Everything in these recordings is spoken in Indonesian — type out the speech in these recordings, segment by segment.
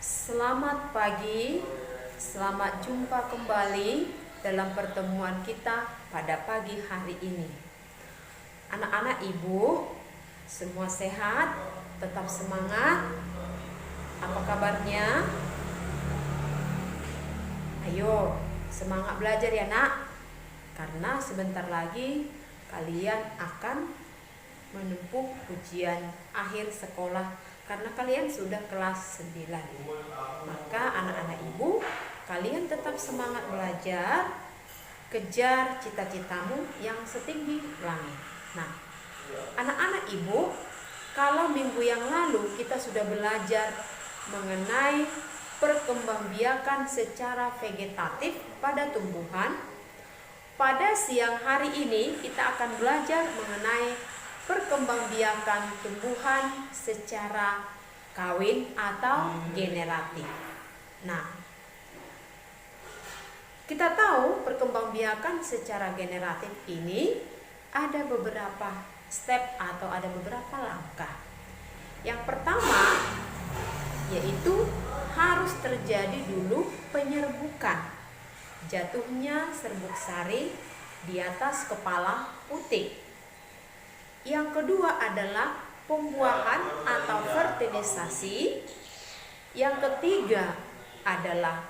Selamat pagi, selamat jumpa kembali dalam pertemuan kita pada pagi hari ini. Anak-anak ibu, semua sehat, tetap semangat. Apa kabarnya? Ayo, semangat belajar ya nak. Karena sebentar lagi kalian akan menempuh ujian akhir sekolah. Karena kalian sudah kelas 9. Maka anak-anak ibu, kalian tetap semangat belajar, kejar cita-citamu yang setinggi langit. Nah, anak-anak ibu, kalau minggu yang lalu kita sudah belajar mengenai perkembangbiakan secara vegetatif pada tumbuhan, pada siang hari ini kita akan belajar mengenai perkembangbiakan tumbuhan secara kawin atau generatif. Nah, kita tahu perkembangbiakan secara generatif ini ada beberapa step atau ada beberapa langkah. Yang pertama yaitu harus terjadi dulu penyerbukan, jatuhnya serbuk sari di atas kepala putik. Yang kedua adalah pembuahan atau fertilisasi. Yang ketiga adalah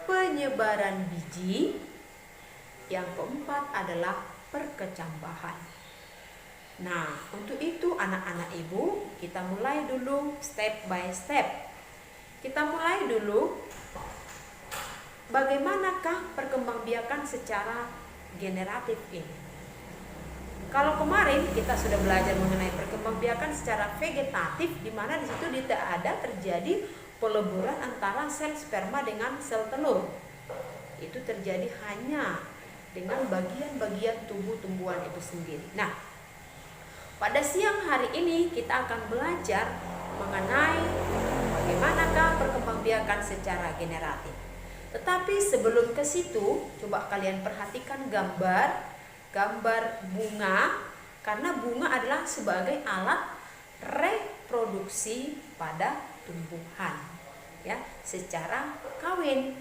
penyebaran biji. Yang keempat adalah perkecambahan. Nah, untuk itu anak-anak ibu, kita mulai dulu step by step. Kita mulai dulu bagaimanakah perkembangbiakan secara generatif ini. Kalau kemarin kita sudah belajar mengenai perkembangbiakan secara vegetatif, di mana di situ tidak ada terjadi peleburan antara sel sperma dengan sel telur. Itu terjadi hanya dengan bagian-bagian tubuh tumbuhan itu sendiri. Nah, pada siang hari ini kita akan belajar mengenai bagaimanakah perkembangbiakan secara generatif. Tetapi sebelum ke situ, coba kalian perhatikan gambar bunga, karena bunga adalah sebagai alat reproduksi pada tumbuhan ya, secara kawin.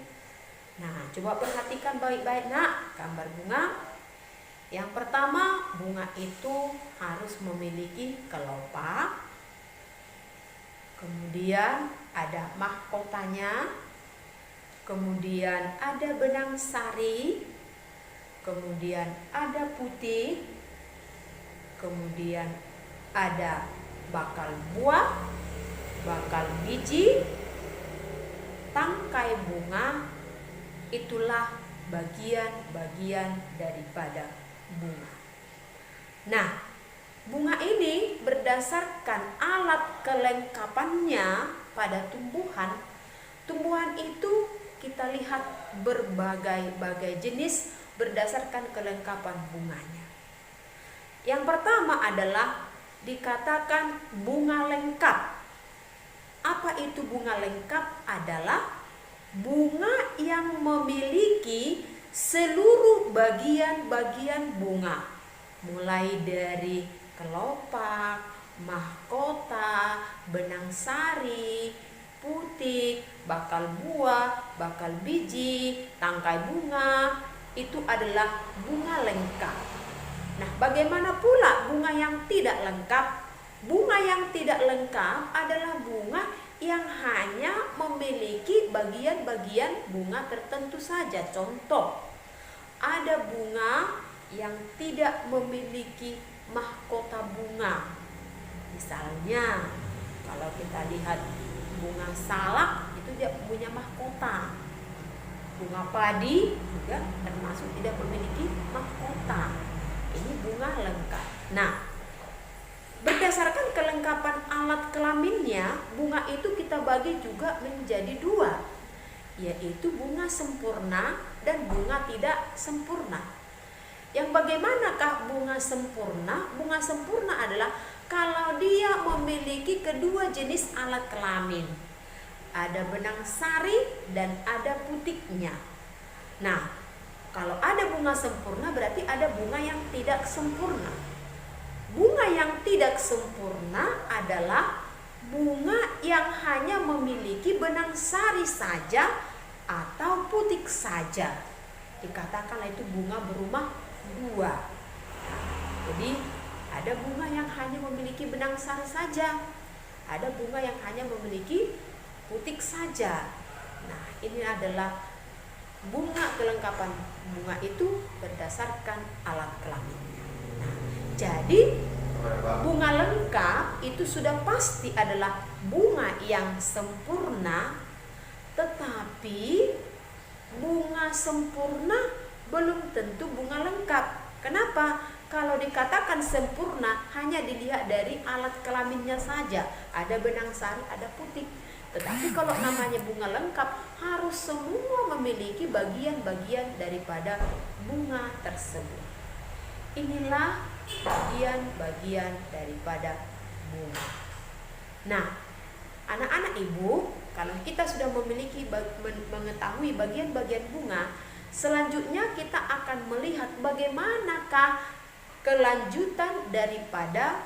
Nah, coba perhatikan baik-baik nak gambar bunga. Yang pertama, bunga itu harus memiliki kelopak, kemudian ada mahkotanya, kemudian ada benang sari, kemudian ada putih, kemudian ada bakal buah, bakal biji, tangkai bunga. Itulah bagian-bagian daripada bunga. Nah, bunga ini berdasarkan alat kelengkapannya pada tumbuhan. Tumbuhan itu kita lihat berbagai-bagai jenis berdasarkan kelengkapan bunganya. Yang pertama adalah dikatakan bunga lengkap. Apa itu bunga lengkap? Adalah bunga yang memiliki seluruh bagian-bagian bunga, mulai dari kelopak, mahkota, benang sari, putih, bakal buah, bakal biji, tangkai bunga. Itu adalah bunga lengkap. Nah, bagaimana pula bunga yang tidak lengkap? Bunga yang tidak lengkap adalah bunga yang hanya memiliki bagian-bagian bunga tertentu saja. Contoh, ada bunga yang tidak memiliki mahkota bunga. Misalnya, kalau kita lihat bunga salak itu dia punya mahkota. Bunga padi juga termasuk tidak memiliki mahkota. Ini bunga lengkap. Nah, berdasarkan kelengkapan alat kelaminnya, bunga itu kita bagi juga menjadi dua, yaitu bunga sempurna dan bunga tidak sempurna. Yang bagaimanakah bunga sempurna? Bunga sempurna adalah kalau dia memiliki kedua jenis alat kelamin. Ada benang sari dan ada putiknya. Nah, kalau ada bunga sempurna berarti ada bunga yang tidak sempurna. Bunga yang tidak sempurna adalah bunga yang hanya memiliki benang sari saja atau putik saja. Dikatakanlah itu bunga berumah dua. Jadi ada bunga yang hanya memiliki benang sari saja, ada bunga yang hanya memiliki putik saja. Nah, ini adalah bunga, kelengkapan bunga itu berdasarkan alat kelaminnya. Nah, jadi bunga lengkap itu sudah pasti adalah bunga yang sempurna, tetapi bunga sempurna belum tentu bunga lengkap. Kenapa? Kalau dikatakan sempurna hanya dilihat dari alat kelaminnya saja, ada benang sari, ada putik. Tetapi kalau namanya bunga lengkap harus semua memiliki bagian-bagian daripada bunga tersebut. Inilah bagian-bagian daripada bunga. Nah, anak-anak ibu, kalau kita sudah mengetahui bagian-bagian bunga, selanjutnya kita akan melihat bagaimanakah kelanjutan daripada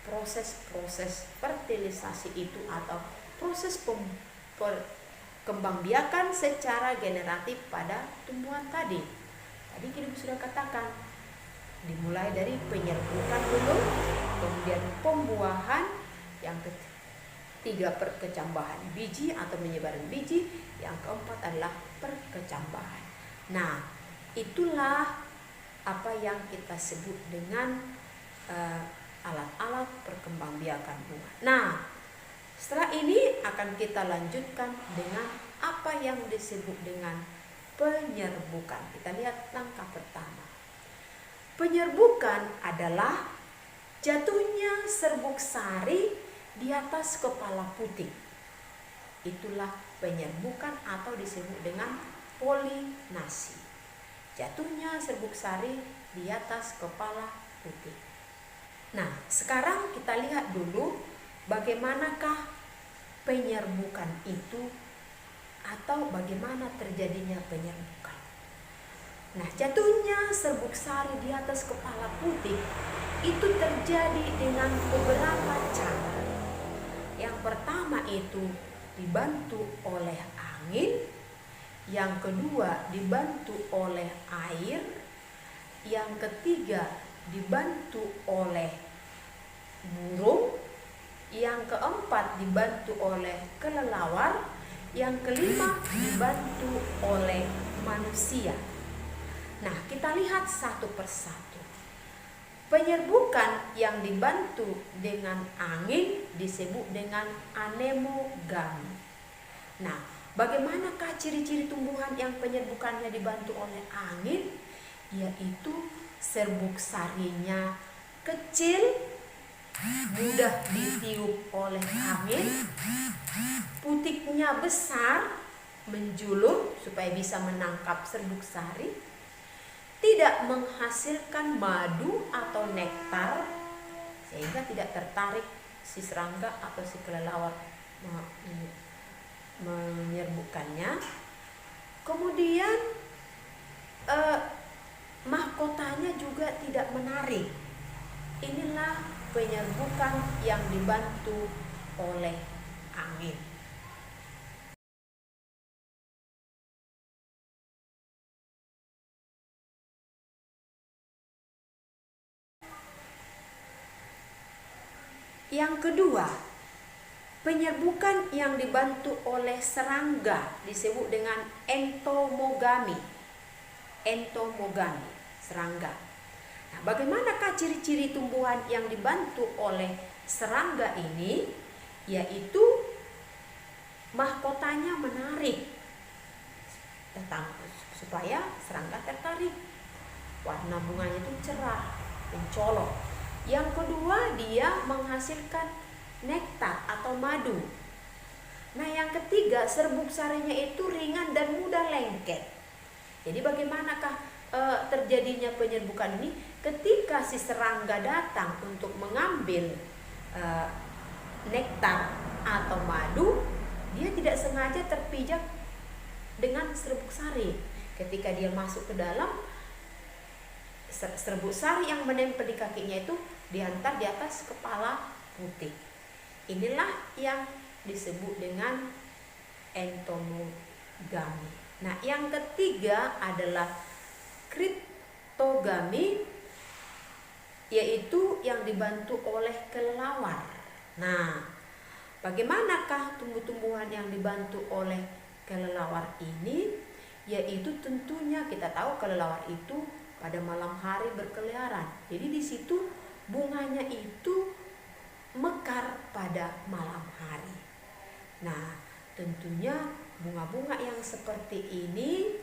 proses-proses fertilisasi itu atau proses kembangbiakan secara generatif pada tumbuhan tadi. Tadi kita sudah katakan, dimulai dari penyerbukan dulu, kemudian pembuahan, yang ketiga perkecambahan biji atau penyebaran biji, yang keempat adalah perkecambahan. Nah, itulah apa yang kita sebut dengan alat-alat perkembangbiakan bunga. Nah, setelah ini akan kita lanjutkan dengan apa yang disebut dengan penyerbukan. Kita lihat langkah pertama. Penyerbukan adalah jatuhnya serbuk sari di atas kepala putik. Itulah penyerbukan atau disebut dengan polinasi. Jatuhnya serbuk sari di atas kepala putik. Nah, sekarang kita lihat dulu bagaimanakah penyerbukan itu atau bagaimana terjadinya penyerbukan. Nah, jatuhnya serbuk sari di atas kepala putik itu terjadi dengan beberapa cara. Yang pertama itu dibantu oleh angin, yang kedua dibantu oleh air, yang ketiga dibantu oleh burung, yang keempat dibantu oleh kelelawar, yang kelima dibantu oleh manusia. Nah, kita lihat satu persatu. Penyerbukan yang dibantu dengan angin disebut dengan anemogami. Nah, bagaimanakah ciri-ciri tumbuhan yang penyerbukannya dibantu oleh angin? Yaitu serbuk sarinya kecil, mudah ditiup oleh angin, putiknya besar, menjulur supaya bisa menangkap serbuk sari, tidak menghasilkan madu atau nektar sehingga tidak tertarik si serangga atau si kelelawar menyerbukannya. Kemudian mahkotanya juga tidak menarik. Inilah penyerbukan yang dibantu oleh angin. Yang kedua, penyerbukan yang dibantu oleh serangga disebut dengan entomogami. Entomogami, serangga. Nah, bagaimanakah ciri-ciri tumbuhan yang dibantu oleh serangga ini? Yaitu mahkotanya menarik, supaya serangga tertarik. Warna bunganya itu cerah, mencolok. Yang kedua, dia menghasilkan nektar atau madu. Nah, yang ketiga, serbuk sarinya itu ringan dan mudah lengket. Jadi bagaimanakah terjadinya penyerbukan ini? Ketika si serangga datang untuk mengambil nektar atau madu, dia tidak sengaja terpijak dengan serbuk sari. Ketika dia masuk ke dalam, serbuk sari yang menempel di kakinya itu diantar di atas kepala putik. Inilah yang disebut dengan entomogami. Nah, yang ketiga adalah kriptogami, yaitu yang dibantu oleh kelelawar. Nah, bagaimanakah tumbuh-tumbuhan yang dibantu oleh kelelawar ini? Yaitu tentunya kita tahu kelelawar itu pada malam hari berkeliaran. Jadi di situ bunganya itu mekar pada malam hari. Nah, tentunya bunga-bunga yang seperti ini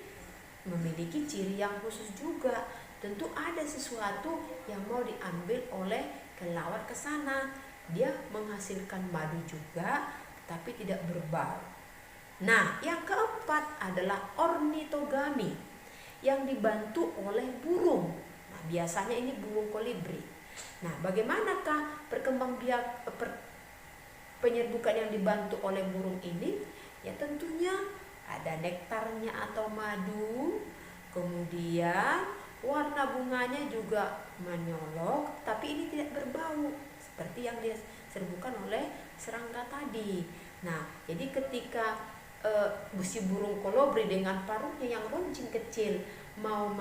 memiliki ciri yang khusus juga. Tentu ada sesuatu yang mau diambil oleh kelelawar ke sana. Dia menghasilkan madu juga, tapi tidak berbau. Nah, yang keempat adalah ornitogami, yang dibantu oleh burung. Nah, biasanya ini burung kolibri. Nah, bagaimanakah penyerbukan yang dibantu oleh burung ini? Ya tentunya ada nektarnya atau madu, kemudian warna bunganya juga menyolok, tapi ini tidak berbau seperti yang diserbukan oleh serangga tadi. Nah, jadi ketika si burung kolibri dengan paruhnya yang runcing kecil mau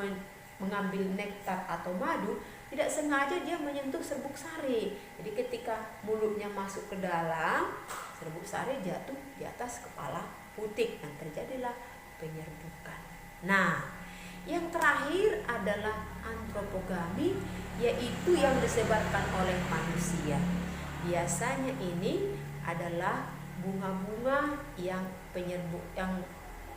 mengambil nektar atau madu, tidak sengaja dia menyentuh serbuk sari. Jadi ketika mulutnya masuk ke dalam, serbuk sari jatuh di atas kepala putik dan terjadilah penyerbukan. Nah, yang terakhir adalah antropogami, yaitu yang disebarkan oleh manusia. Biasanya ini adalah bunga-bunga yang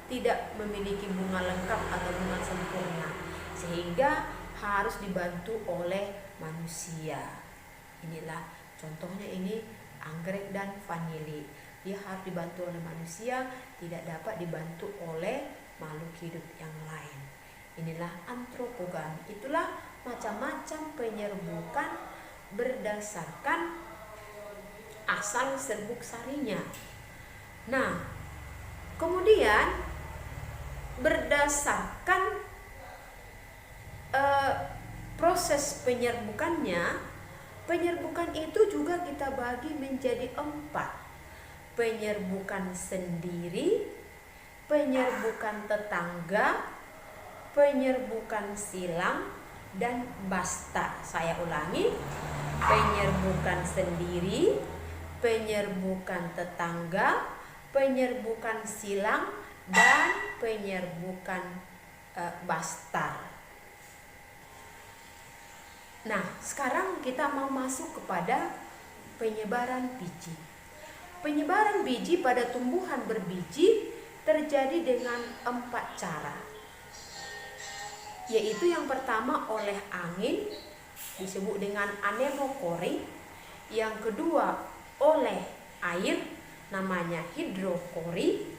tidak memiliki bunga lengkap atau bunga sempurna, sehingga harus dibantu oleh manusia. Inilah contohnya, ini anggrek dan vanili. Dia harus dibantu oleh manusia, tidak dapat dibantu oleh makhluk hidup yang lain. Inilah antropogami. Itulah macam-macam penyerbukan berdasarkan asal serbuk sarinya. Nah, kemudian berdasarkan proses penyerbukannya, penyerbukan itu juga kita bagi menjadi 4. Penyerbukan sendiri, penyerbukan tetangga, penyerbukan silang, dan basta. Saya ulangi, penyerbukan sendiri, penyerbukan tetangga, penyerbukan silang, dan penyerbukan bastar. Nah, sekarang kita mau masuk kepada penyebaran biji. Penyebaran biji pada tumbuhan berbiji terjadi dengan 4 cara. Yaitu yang pertama oleh angin, disebut dengan anemokori. Yang kedua oleh air, namanya hidrokori.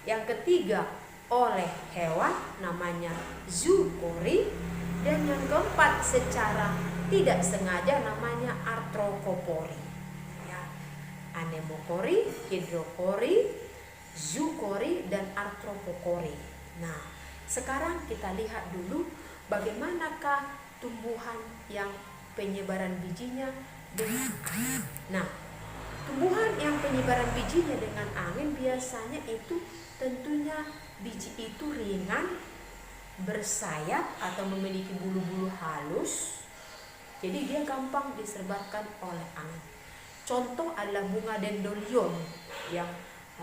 Yang ketiga oleh hewan, namanya zookori. Dan yang keempat secara tidak sengaja, namanya artrokopori. Ya. Anemokori, hidrokori, zookori, dan artropokori. Nah, sekarang kita lihat dulu bagaimanakah tumbuhan yang penyebaran bijinya dengan angin. Nah, tumbuhan yang penyebaran bijinya dengan angin biasanya itu tentunya biji itu ringan, bersayap atau memiliki bulu-bulu halus. Jadi dia gampang disebarkan oleh angin. Contoh adalah bunga dandelion yang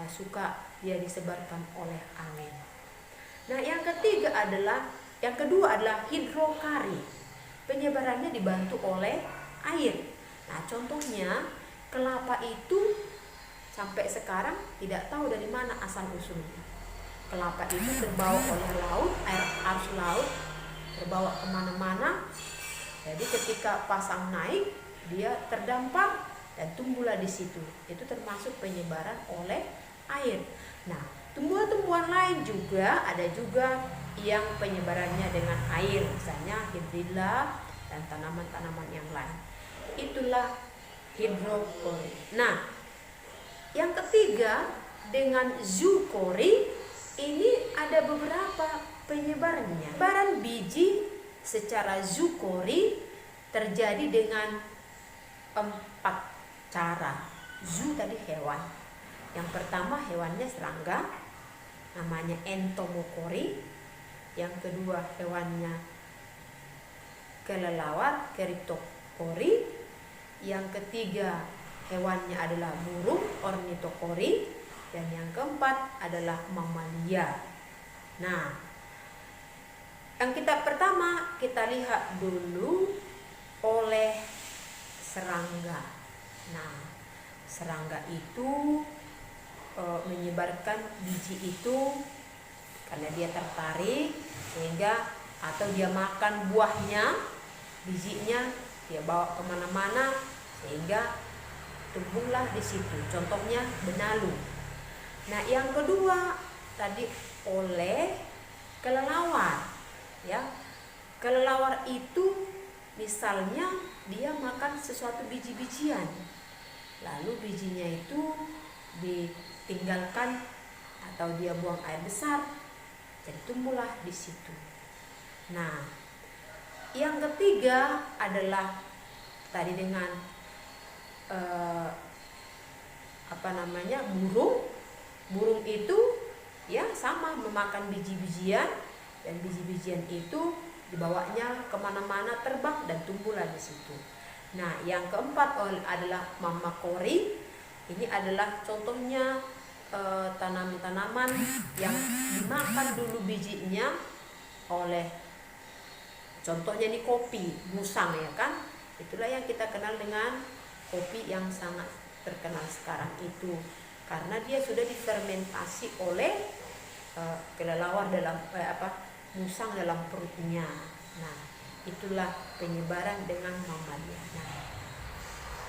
suka dia disebarkan oleh angin. Nah, yang kedua adalah hidrokari. Penyebarannya dibantu oleh air. Nah, contohnya kelapa itu sampai sekarang tidak tahu dari mana asal usulnya. Kelapa itu terbawa oleh laut, arus laut, terbawa kemana-mana. Jadi ketika pasang naik, dia terdampar dan tumbuhlah di situ. Itu termasuk penyebaran oleh air. Nah, tumbuhan-tumbuhan lain juga ada juga yang penyebarannya dengan air, misalnya hidrilla dan tanaman-tanaman yang lain. Itulah hidrokori. Nah, yang ketiga dengan zookori. Ini ada beberapa penyebarannya. Penyebaran biji secara zookori terjadi dengan 4 cara. Zoo tadi hewan. Yang pertama hewannya serangga, namanya entomocori. Yang kedua hewannya kelelawar, cryptocori. Yang ketiga hewannya adalah burung, ornithocori. Dan yang keempat adalah mamalia. Nah, yang pertama kita lihat dulu oleh serangga. Nah, serangga itu menyebarkan biji itu karena dia tertarik, sehingga atau dia makan buahnya, bijinya dia bawa kemana-mana sehingga tumbuhlah di situ. Contohnya benalu. Nah, yang kedua tadi oleh kelelawar, ya. Kelelawar itu misalnya dia makan sesuatu biji-bijian, lalu bijinya itu ditinggalkan atau dia buang air besar, jadi tumbuhlah di situ. Nah, yang ketiga adalah tadi dengan burung. Burung itu ya sama memakan biji-bijian, dan biji-bijian itu dibawanya kemana-mana, terbang dan tumbuhlah di situ. Nah, yang keempat adalah mammakori. Ini adalah contohnya tanaman-tanaman yang dimakan dulu bijinya oleh, contohnya ini kopi, musang, ya kan? Itulah yang kita kenal dengan kopi yang sangat terkenal sekarang itu, karena dia sudah difermentasi oleh kelelawar dalam musang dalam perutnya. Nah, itulah penyebaran dengan mamalia. Nah,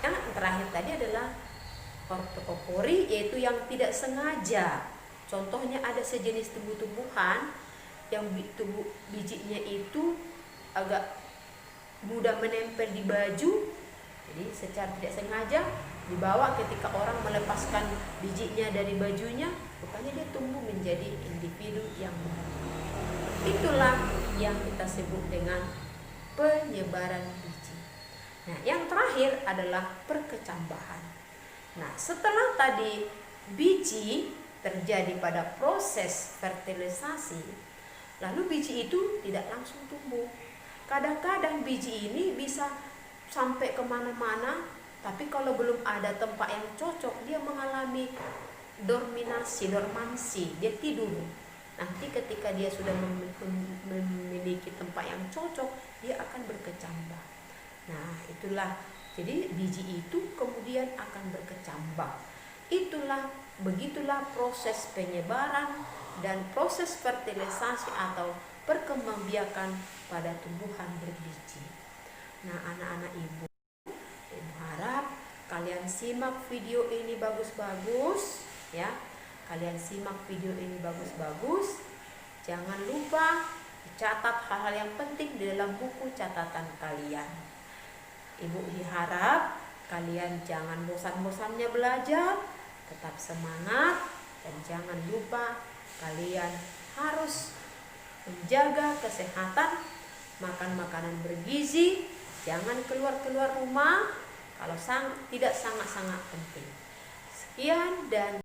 yang terakhir tadi adalah ornithocori, yaitu yang tidak sengaja. Contohnya ada sejenis tumbuh-tumbuhan yang bijinya itu agak mudah menempel di baju, jadi secara tidak sengaja dibawa ketika orang melepaskan bijinya dari bajunya, rupanya dia tumbuh menjadi individu yang baru. Itulah yang kita sebut dengan penyebaran biji. Nah, yang terakhir adalah perkecambahan. Nah, setelah tadi biji terjadi pada proses fertilisasi, lalu biji itu tidak langsung tumbuh. Kadang-kadang biji ini bisa sampai kemana-mana, tapi kalau belum ada tempat yang cocok, dia mengalami dormansi, dia tidur. Nanti ketika dia sudah memiliki tempat yang cocok, dia akan berkecambah. Nah, itulah, jadi biji itu kemudian akan berkecambah. Begitulah proses penyebaran dan proses fertilisasi atau perkembangbiakan pada tumbuhan berbiji. Nah, anak-anak ibu harap kalian simak video ini bagus-bagus, ya. Kalian simak video ini bagus-bagus. Jangan lupa catat hal-hal yang penting di dalam buku catatan kalian. Ibu harap kalian jangan bosan-bosannya belajar, tetap semangat, dan jangan lupa kalian harus menjaga kesehatan, makan makanan bergizi, jangan keluar-keluar rumah kalau tidak sangat-sangat penting. Sekian dan